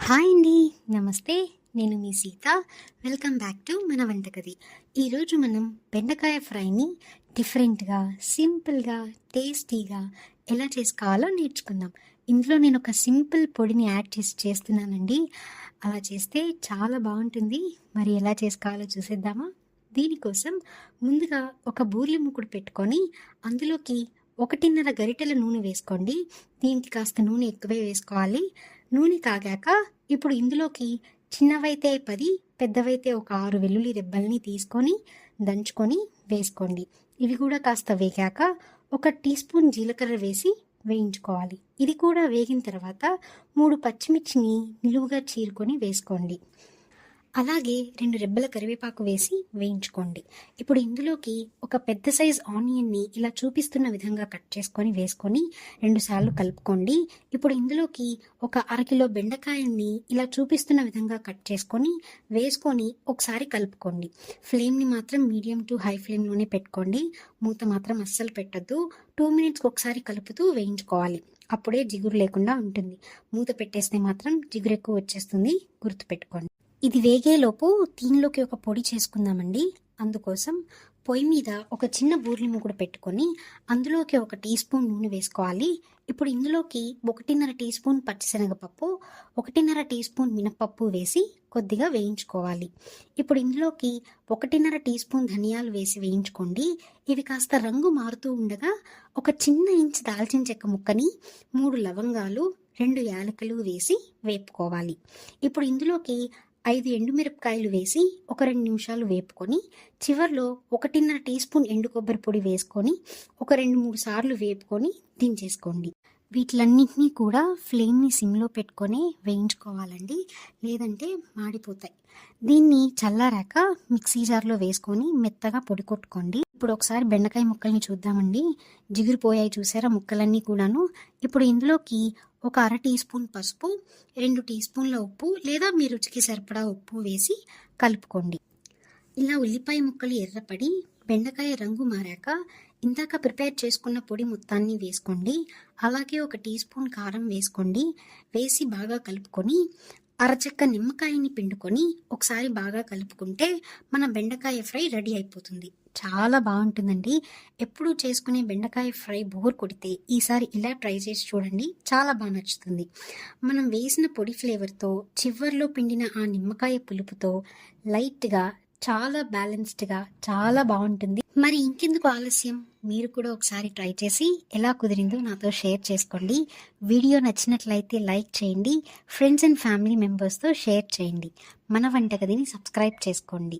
Hi అండి. నమస్తే. నేను మీ సీత. వెల్కమ్ బ్యాక్ టు మన వంటగది. ఈరోజు మనం బెండకాయ ఫ్రైని డిఫరెంట్గా, సింపుల్గా, టేస్టీగా ఎలా చేసుకోవాలో నేర్చుకుందాం. ఇందులో నేను ఒక సింపుల్ పొడిని యాడ్ చేసి చేస్తున్నానండి. అలా చేస్తే చాలా బాగుంటుంది. మరి ఎలా చేసుకోవాలో చూసేద్దామా? దీనికోసం ముందుగా ఒక బూర్లి మూకుడు పెట్టుకొని అందులోకి 1.5 గరిటెల నూనె వేసుకోండి. దీనికి కాస్త నూనె ఎక్కువే వేసుకోవాలి. నూనె కాగాక ఇప్పుడు ఇందులోకి చిన్నవైతే 10, పెద్దవైతే ఒక 6 వెల్లుల్లి రెబ్బల్ని తీసుకొని దంచుకొని వేసుకోండి. ఇవి కూడా కాస్త వేగాక 1 టీ స్పూన్ జీలకర్ర వేసి వేయించుకోవాలి. ఇది కూడా వేగిన తర్వాత 3 పచ్చిమిర్చిని నిలువుగా చీరుకొని వేసుకోండి. అలాగే 2 రెబ్బల కరివేపాకు వేసి వేయించుకోండి. ఇప్పుడు ఇందులోకి ఒక పెద్ద సైజ్ ఆనియన్ని ఇలా చూపిస్తున్న విధంగా కట్ చేసుకొని వేసుకొని 2 సార్లు కలుపుకోండి. ఇప్పుడు ఇందులోకి ఒక అరకిలో బెండకాయల్ని ఇలా చూపిస్తున్న విధంగా కట్ చేసుకొని వేసుకొని ఒకసారి కలుపుకోండి. ఫ్లేమ్ని మాత్రం మీడియం టు హై ఫ్లేమ్లోనే పెట్టుకోండి. మూత మాత్రం అస్సలు పెట్టద్దు. 2 మినిట్స్కి ఒకసారి కలుపుతూ వేయించుకోవాలి. అప్పుడే జిగురు లేకుండా ఉంటుంది. మూత పెట్టేస్తే మాత్రం జిగురు ఎక్కువ వచ్చేస్తుంది, గుర్తుపెట్టుకోండి. ఇది వేగేలోపు దీనిలోకి ఒక పొడి చేసుకుందామండి. అందుకోసం పొయ్యి మీద ఒక చిన్న బూర్లి మూకుడు పెట్టుకొని అందులోకి 1 టీ స్పూన్ నూనె వేసుకోవాలి. ఇప్పుడు ఇందులోకి 1.5 టీ స్పూన్ పచ్చిశనగపప్పు, 1.5 టీ స్పూన్ మినపప్పు వేసి కొద్దిగా వేయించుకోవాలి. ఇప్పుడు ఇందులోకి 1.5 టీ స్పూన్ ధనియాలు వేసి వేయించుకోండి. ఇవి కాస్త రంగు మారుతూ ఉండగా ఒక చిన్న ఇంచు దాల్చిన చెక్క ముక్కని, 3 లవంగాలు, 2 యాలకులు వేసి వేపుకోవాలి. ఇప్పుడు ఇందులోకి 5 ఎండుమిరపకాయలు వేసి ఒక 2 నిమిషాలు వేపుకొని చివర్లో 1.5 టీ స్పూన్ ఎండు కొబ్బరి పొడి వేసుకొని ఒక 2-3 సార్లు వేపుకొని దించేసుకోండి. వీటిలన్నింటినీ కూడా ఫ్లేమ్ని సిమ్లో పెట్టుకొని వేయించుకోవాలండి, లేదంటే మాడిపోతాయి. దీన్ని చల్లారాక మిక్సీ జార్లో వేసుకొని మెత్తగా పొడి కొట్టుకోండి. ఇప్పుడు ఒకసారి బెండకాయ ముక్కల్ని చూద్దామండి. జిగురిపోయాయి చూసారా ముక్కలన్నీ కూడాను. ఇప్పుడు ఇందులోకి ఒక 1/2 టీ స్పూన్ పసుపు, 2 టీ స్పూన్ల ఉప్పు లేదా మీ రుచికి సరిపడా ఉప్పు వేసి కలుపుకోండి. ఇలా ఉల్లిపాయ ముక్కలు ఎర్రపడి బెండకాయ రంగు మారాక ఇందాక ప్రిపేర్ చేసుకున్న పొడి మొత్తాన్ని వేసుకోండి. అలాగే 1 టీ స్పూన్ కారం వేసుకోండి. వేసి బాగా కలుపుకొని అరచెక్క నిమ్మకాయని పిండుకొని ఒకసారి బాగా కలుపుకుంటే మన బెండకాయ ఫ్రై రెడీ అయిపోతుంది. చాలా బాగుంటుందండి. ఎప్పుడూ చేసుకునే బెండకాయ ఫ్రై బోర్ కొడితే ఈసారి ఇలా ట్రై చేసి చూడండి, చాలా బాగా నచ్చుతుంది. మనం వేసిన పొడి ఫ్లేవర్తో చివర్లో పిండిన ఆ నిమ్మకాయ పులుపుతో లైట్గా చాలా బ్యాలెన్స్డ్గా చాలా బాగుంటుంది. మరి ఇంకెందుకు ఆలస్యం, మీరు కూడా ఒకసారి ట్రై చేసి ఎలా కుదిరిందో నాతో షేర్ చేసుకోండి. వీడియో నచ్చినట్లయితే లైక్ చేయండి. ఫ్రెండ్స్ అండ్ ఫ్యామిలీ మెంబర్స్తో షేర్ చేయండి. మన వంటగదిని సబ్స్క్రైబ్ చేసుకోండి.